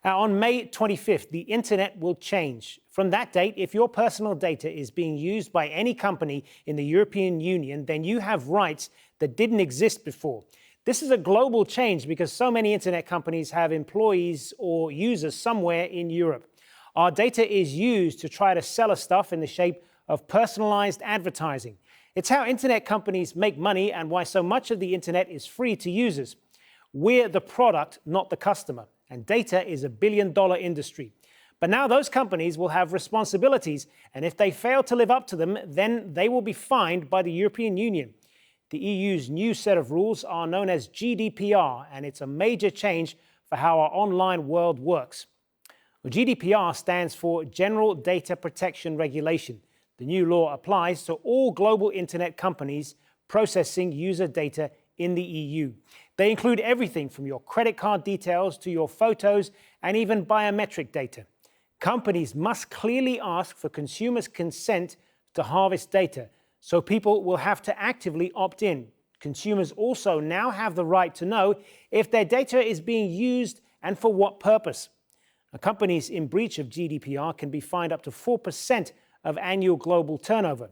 On May 25th, the internet will change. From that date, if your personal data is being used by any company in the European Union, then you have rights that didn't exist before. This is a global change because so many internet companies have employees or users somewhere in Europe. Our data is used to try to sell us stuff in the shape of personalized advertising. It's how internet companies make money and why so much of the internet is free to users. We're the product, not the customer. And data is a billion-dollar industry. But now those companies will have responsibilities, and if they fail to live up to them, then they will be fined by the European Union. The EU's new set of rules are known as GDPR, and it's a major change for how our online world works. Well, GDPR stands for General Data Protection Regulation. The new law applies to all global internet companies processing user data in the EU. They include everything from your credit card details to your photos and even biometric data. Companies must clearly ask for consumers' consent to harvest data, so people will have to actively opt in. Consumers also now have the right to know if their data is being used and for what purpose. Companies in breach of GDPR can be fined up to 4% of annual global turnover.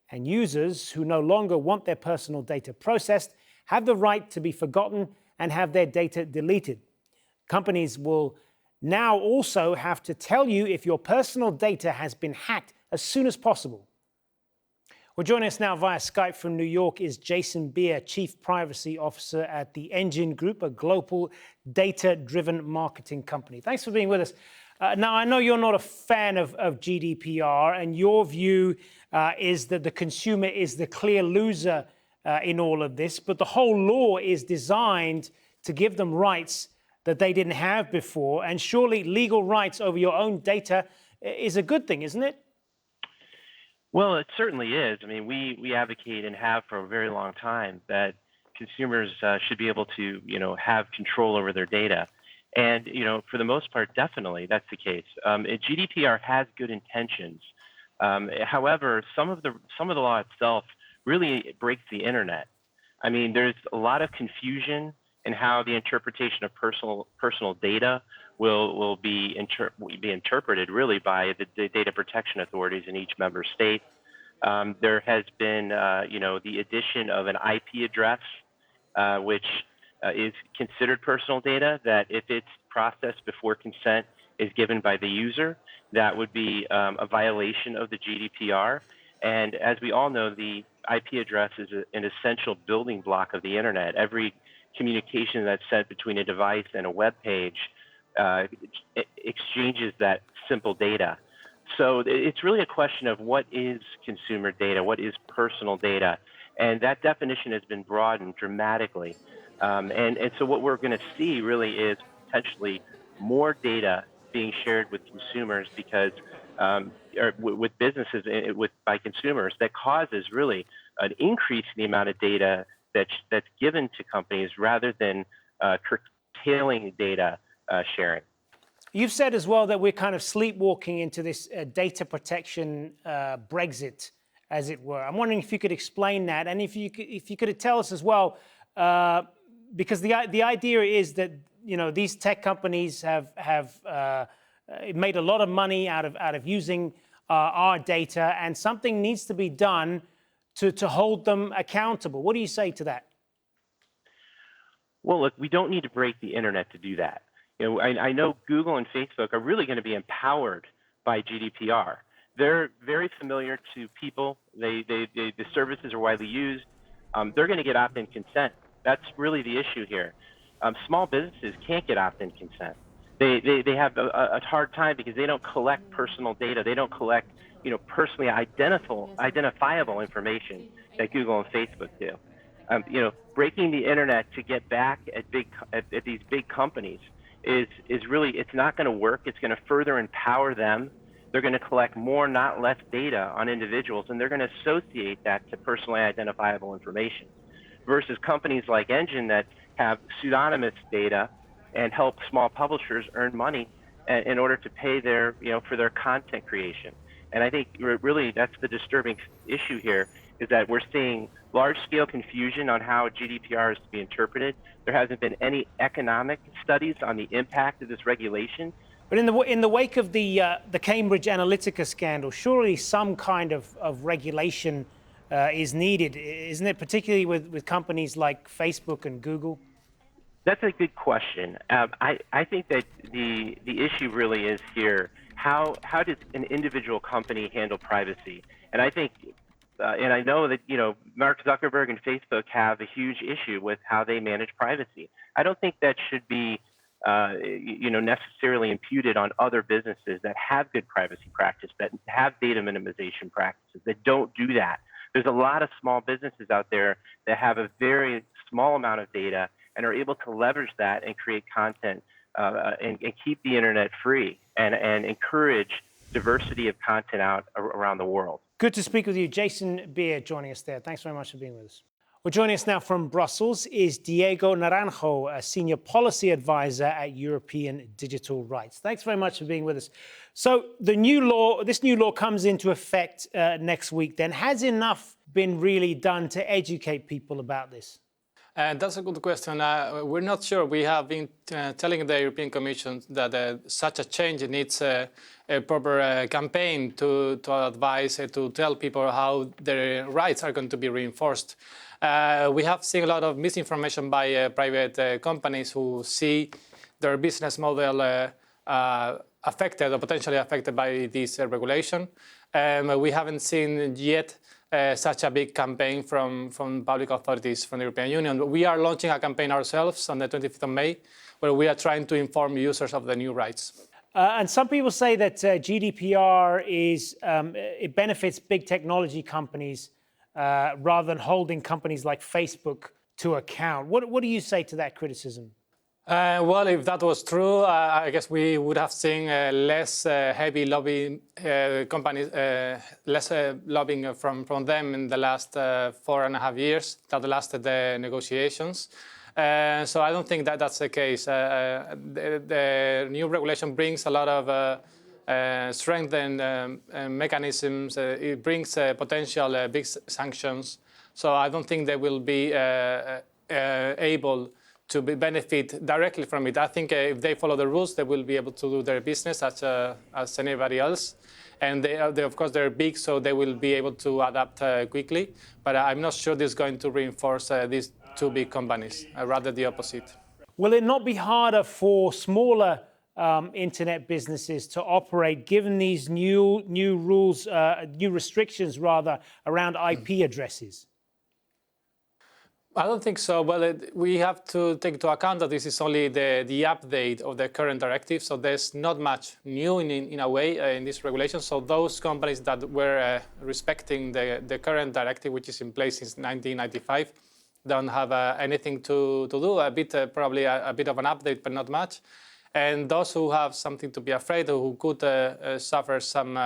And users who no longer want their personal data processed have the right to be forgotten and have their data deleted. Companies will now also have to tell you if your personal data has been hacked as soon as possible. Well, joining us now via Skype from New York is Jason Beer, Chief Privacy Officer at the Engine Group, a global data-driven marketing company. Thanks for being with us. Now, I know you're not a fan of GDPR, and your view is that the consumer is the clear loser in all of this, but the whole law is designed to give them rights that they didn't have before, and surely legal rights over your own data is a good thing, isn't it? Well, it certainly is. I mean, we advocate and have for a very long time that consumers should be able to, have control over their data. And, for the most part, definitely that's the case. GDPR has good intentions. However, some of the law itself really breaks the internet. I mean, there's a lot of confusion in how the interpretation of personal data will be interpreted really by the data protection authorities in each member state. There has been, the addition of an IP address, which is considered personal data, that if it's processed before consent is given by the user, that would be a violation of the GDPR. And as we all know, the IP address is an essential building block of the internet. Every communication that's sent between a device and a web page exchanges that simple data. So it's really a question of what is consumer data, what is personal data, and that definition has been broadened dramatically. And so what we're going to see really is potentially more data being shared with consumers because or with businesses, by consumers, that causes really an increase in the amount of data that's given to companies rather than curtailing data sharing. You've said as well that we're kind of sleepwalking into this data protection Brexit, as it were. I'm wondering if you could explain that, and if you could tell us as well, because the idea is that these tech companies have made a lot of money out of using our data, and something needs to be done to hold them accountable. What do you say to that? Well, look, we don't need to break the internet to do that. I know Google and Facebook are really going to be empowered by GDPR. They're very familiar to people. The services are widely used. They're going to get opt-in consent. That's really the issue here. Small businesses can't get opt-in consent. They have a hard time because they don't collect personal data. They don't collect, personally identifiable information that Google and Facebook do. Breaking the internet to get back at these big companies is really, it's not going to work. It's going to further empower them. They're going to collect more, not less data on individuals, and they're going to associate that to personally identifiable information. Versus companies like Engine that have pseudonymous data and help small publishers earn money in order to pay their, for their content creation. And I think really that's the disturbing issue here, is that we're seeing large-scale confusion on how GDPR is to be interpreted. There hasn't been any economic studies on the impact of this regulation. But in the wake of the Cambridge Analytica scandal, surely some kind of regulation is needed, isn't it? Particularly with companies like Facebook and Google. That's a good question. I think that the issue really is here, how does an individual company handle privacy? And I think, and I know that, Mark Zuckerberg and Facebook have a huge issue with how they manage privacy. I don't think that should be, necessarily imputed on other businesses that have good privacy practice, that have data minimization practices, that don't do that. There's a lot of small businesses out there that have a very small amount of data and are able to leverage that and create content and keep the internet free and encourage diversity of content out around the world. Good to speak with you. Jason Beer joining us there. Thanks very much for being with us. Well, joining us now from Brussels is Diego Naranjo, a senior policy advisor at European Digital Rights. Thanks very much for being with us. So this new law comes into effect next week. Then has enough been really done to educate people about this? That's a good question. We're not sure. We have been telling the European Commission that such a change needs a proper campaign to advise, to tell people how their rights are going to be reinforced. We have seen a lot of misinformation by private companies who see their business model affected or potentially affected by this regulation. We haven't seen yet such a big campaign from public authorities from the European Union. But we are launching a campaign ourselves on the 25th of May, where we are trying to inform users of the new rights. And some people say that GDPR it benefits big technology companies rather than holding companies like Facebook to account. What do you say to that criticism? Well, if that was true, I guess we would have seen less heavy lobbying companies, less lobbying from them in the last 4.5 years that lasted the negotiations. So I don't think that that's the case. The new regulation brings a lot of strength and mechanisms. It brings potential big sanctions. So I don't think they will be able to benefit directly from it. I think if they follow the rules, they will be able to do their business as anybody else. And they of course, they're big, so they will be able to adapt quickly. But I'm not sure this is going to reinforce these two big companies, rather the opposite. Will it not be harder for smaller internet businesses to operate given these new rules, new restrictions rather, around IP addresses? I don't think so. Well, we have to take into account that this is only the update of the current directive, so there's not much new in a way in this regulation. So those companies that were respecting the current directive, which is in place since 1995, don't have anything to do. Probably a bit of an update, but not much. And those who have something to be afraid of, who could suffer some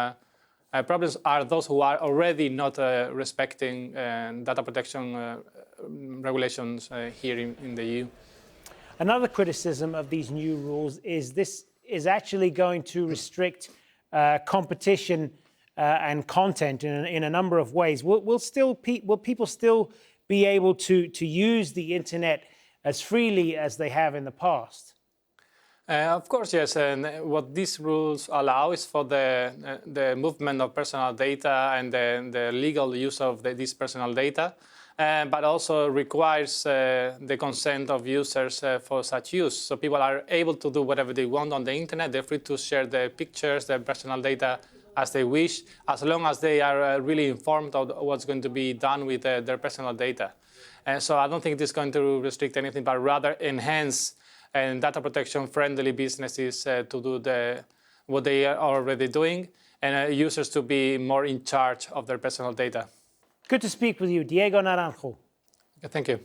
problems, are those who are already not respecting data protection regulations here in the EU. Another criticism of these new rules is this is actually going to restrict competition and content in a number of ways. Will people still be able to use the internet as freely as they have in the past? Of course, yes. And what these rules allow is for the movement of personal data and the legal use of this personal data. But also requires the consent of users for such use. So people are able to do whatever they want on the internet. They're free to share their pictures, their personal data as they wish, as long as they are really informed of what's going to be done with their personal data. And so I don't think this is going to restrict anything, but rather enhance data protection friendly businesses to do what they are already doing, and users to be more in charge of their personal data. Good to speak with you, Diego Naranjo. Thank you.